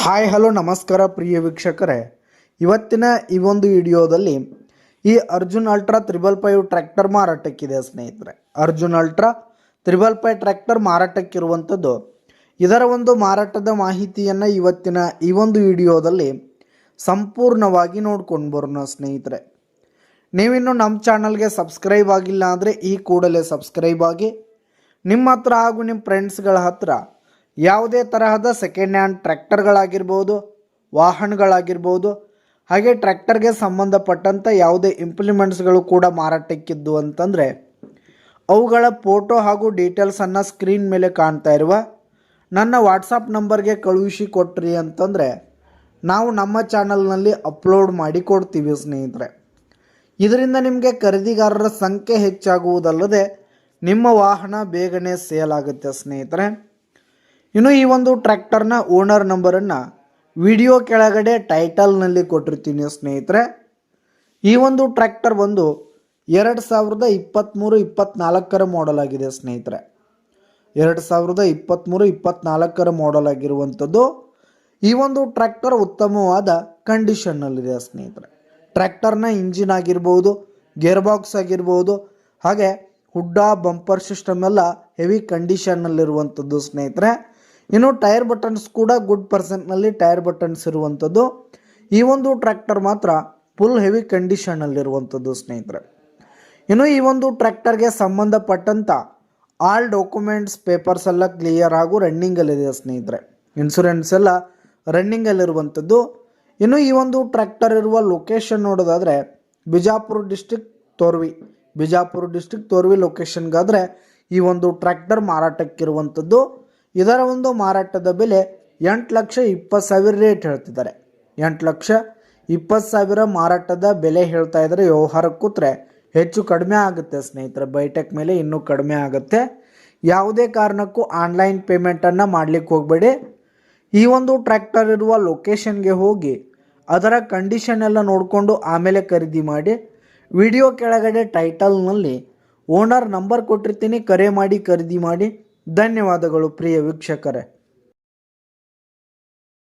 Hi hello ನಮಸ್ಕಾರ ಪ್ರಿಯ ವೀಕ್ಷಕರೇ, ಇವತ್ತಿನ ಈ ಒಂದು ವಿಡಿಯೋದಲ್ಲಿ ಈ ಅರ್ಜುನ್ ಅಲ್ಟ್ರಾ 555 ಟ್ರ್ಯಾಕ್ಟರ್ ಮಾರಾಟಕ್ಕಿದೆ ಸ್ನೇಹಿತರೆ. ಅರ್ಜುನ್ ಅಲ್ಟ್ರಾ 555 ಟ್ರ್ಯಾಕ್ಟರ್ ಮಾರಾಟಕ್ಕಿರುವಂಥದ್ದು. ಇದರ ಒಂದು ಮಾರಾಟದ ಮಾಹಿತಿಯನ್ನು ಇವತ್ತಿನ ಈ ಒಂದು ವಿಡಿಯೋದಲ್ಲಿ ಸಂಪೂರ್ಣವಾಗಿ ನೋಡ್ಕೊಂಡು ಬರೋಣ ಸ್ನೇಹಿತರೆ. ನೀವಿನ್ನು ನಮ್ಮ ಚಾನಲ್ಗೆ ಸಬ್ಸ್ಕ್ರೈಬ್ ಆಗಿಲ್ಲ ಅಂದರೆ ಈ ಕೂಡಲೇ ಸಬ್ಸ್ಕ್ರೈಬ್ ಆಗಿ, ನಿಮ್ಮ ಹತ್ರ ಹಾಗೂ ನಿಮ್ಮ ಫ್ರೆಂಡ್ಸ್ಗಳ ಹತ್ರ ಯಾವುದೇ ತರಹದ ಸೆಕೆಂಡ್ ಹ್ಯಾಂಡ್ ಟ್ರ್ಯಾಕ್ಟರ್ಗಳಾಗಿರ್ಬೋದು, ವಾಹನಗಳಾಗಿರ್ಬೋದು, ಹಾಗೆ ಟ್ರ್ಯಾಕ್ಟರ್ಗೆ ಸಂಬಂಧಪಟ್ಟಂಥ ಯಾವುದೇ ಇಂಪ್ಲಿಮೆಂಟ್ಸ್ಗಳು ಕೂಡ ಮಾರಾಟಕ್ಕಿದ್ದು ಅಂತಂದರೆ ಅವುಗಳ ಫೋಟೋ ಹಾಗೂ ಡೀಟೇಲ್ಸನ್ನು ಸ್ಕ್ರೀನ್ ಮೇಲೆ ಕಾಣ್ತಾ ಇರುವ ನನ್ನ ವಾಟ್ಸಪ್ ನಂಬರ್ಗೆ ಕಳುಹಿಸಿ ಕೊಟ್ರಿ ಅಂತಂದರೆ ನಾವು ನಮ್ಮ ಚಾನಲ್ನಲ್ಲಿ ಅಪ್ಲೋಡ್ ಮಾಡಿ ಕೊಡ್ತೀವಿ ಸ್ನೇಹಿತರೆ. ಇದರಿಂದ ನಿಮಗೆ ಖರೀದಿಗಾರರ ಸಂಖ್ಯೆ ಹೆಚ್ಚಾಗುವುದಲ್ಲದೆ ನಿಮ್ಮ ವಾಹನ ಬೇಗನೆ ಸೇಲ್ ಆಗುತ್ತೆ ಸ್ನೇಹಿತರೆ. ಇನ್ನು ಈ ಒಂದು ಟ್ರ್ಯಾಕ್ಟರ್ನ ಓನರ್ ನಂಬರನ್ನು ವಿಡಿಯೋ ಕೆಳಗಡೆ ಟೈಟಲ್ನಲ್ಲಿ ಕೊಟ್ಟಿರ್ತೀನಿ ಸ್ನೇಹಿತರೆ. ಈ ಒಂದು ಟ್ರ್ಯಾಕ್ಟರ್ ಬಂದು 2023-24 ಮಾಡೆಲ್ ಆಗಿದೆ ಸ್ನೇಹಿತರೆ. 2023-24 ಮಾಡೆಲ್ ಆಗಿರುವಂಥದ್ದು. ಈ ಒಂದು ಟ್ರ್ಯಾಕ್ಟರ್ ಉತ್ತಮವಾದ ಕಂಡೀಷನ್ನಲ್ಲಿದೆ ಸ್ನೇಹಿತರೆ. ಟ್ರ್ಯಾಕ್ಟರ್ನ ಇಂಜಿನ್ ಆಗಿರ್ಬೋದು, ಗೇರ್ ಬಾಕ್ಸ್ ಆಗಿರ್ಬೋದು, ಹಾಗೆ ಹುಡ್ಡ ಬಂಪರ್ ಸಿಸ್ಟಮ್ ಎಲ್ಲ ಹೆವಿ ಕಂಡೀಷನ್ನಲ್ಲಿರುವಂಥದ್ದು ಸ್ನೇಹಿತರೆ. ಇನ್ನು ಟೈರ್ ಬಟನ್ಸ್ ಕೂಡ ಗುಡ್ ಪರ್ಸೆಂಟ್ನಲ್ಲಿ ಟೈರ್ ಬಟನ್ಸ್ ಇರುವಂಥದ್ದು. ಈ ಒಂದು ಟ್ರ್ಯಾಕ್ಟರ್ ಮಾತ್ರ ಫುಲ್ ಹೆವಿ ಕಂಡೀಷನಲ್ಲಿರುವಂಥದ್ದು ಸ್ನೇಹಿತರೆ. ಇನ್ನು ಈ ಒಂದು ಟ್ರ್ಯಾಕ್ಟರ್ಗೆ ಸಂಬಂಧಪಟ್ಟಂಥ ಆಲ್ ಡಾಕ್ಯುಮೆಂಟ್ಸ್ ಪೇಪರ್ಸ್ ಎಲ್ಲ ಕ್ಲಿಯರ್ ಹಾಗೂ ರನ್ನಿಂಗಲ್ಲಿದೆ ಸ್ನೇಹಿತರೆ. ಇನ್ಶೂರೆನ್ಸ್ ಎಲ್ಲ ರನ್ನಿಂಗಲ್ಲಿರುವಂಥದ್ದು. ಇನ್ನು ಈ ಒಂದು ಟ್ರ್ಯಾಕ್ಟರ್ ಇರುವ ಲೊಕೇಶನ್ ನೋಡೋದಾದರೆ ಬಿಜಾಪುರ ಡಿಸ್ಟಿಕ್ ತೋರ್ವಿ ಲೊಕೇಶನ್ಗಾದರೆ ಈ ಒಂದು ಟ್ರ್ಯಾಕ್ಟರ್ ಮಾರಾಟಕ್ಕಿರುವಂಥದ್ದು. ಇದರ ಒಂದು ಮಾರಾಟದ ಬೆಲೆ 8,20,000 ರೇಟ್ ಹೇಳ್ತಿದ್ದಾರೆ. 8,20,000 ಮಾರಾಟದ ಬೆಲೆ ಹೇಳ್ತಾ ಇದ್ದಾರೆ. ವ್ಯವಹಾರ ಕೂತ್ರೆ ಹೆಚ್ಚು ಕಡಿಮೆ ಆಗುತ್ತೆ ಸ್ನೇಹಿತರೆ. ಬೈಟೆಕ್ ಮೇಲೆ ಇನ್ನೂ ಕಡಿಮೆ ಆಗುತ್ತೆ. ಯಾವುದೇ ಕಾರಣಕ್ಕೂ ಆನ್ಲೈನ್ ಪೇಮೆಂಟನ್ನು ಮಾಡಲಿಕ್ಕೆ ಹೋಗಬೇಡಿ. ಈ ಒಂದು ಟ್ರ್ಯಾಕ್ಟರ್ ಇರುವ ಲೊಕೇಶನ್ಗೆ ಹೋಗಿ ಅದರ ಕಂಡೀಷನ್ ಎಲ್ಲ ನೋಡಿಕೊಂಡು ಆಮೇಲೆ ಖರೀದಿ ಮಾಡಿ. ವಿಡಿಯೋ ಕೆಳಗಡೆ ಟೈಟಲ್ನಲ್ಲಿ ಓನರ್ ನಂಬರ್ ಕೊಟ್ಟಿರ್ತೀನಿ, ಕರೆ ಮಾಡಿ ಖರೀದಿ ಮಾಡಿ. ಧನ್ಯವಾದಗಳು ಪ್ರಿಯ ವೀಕ್ಷಕರೇ.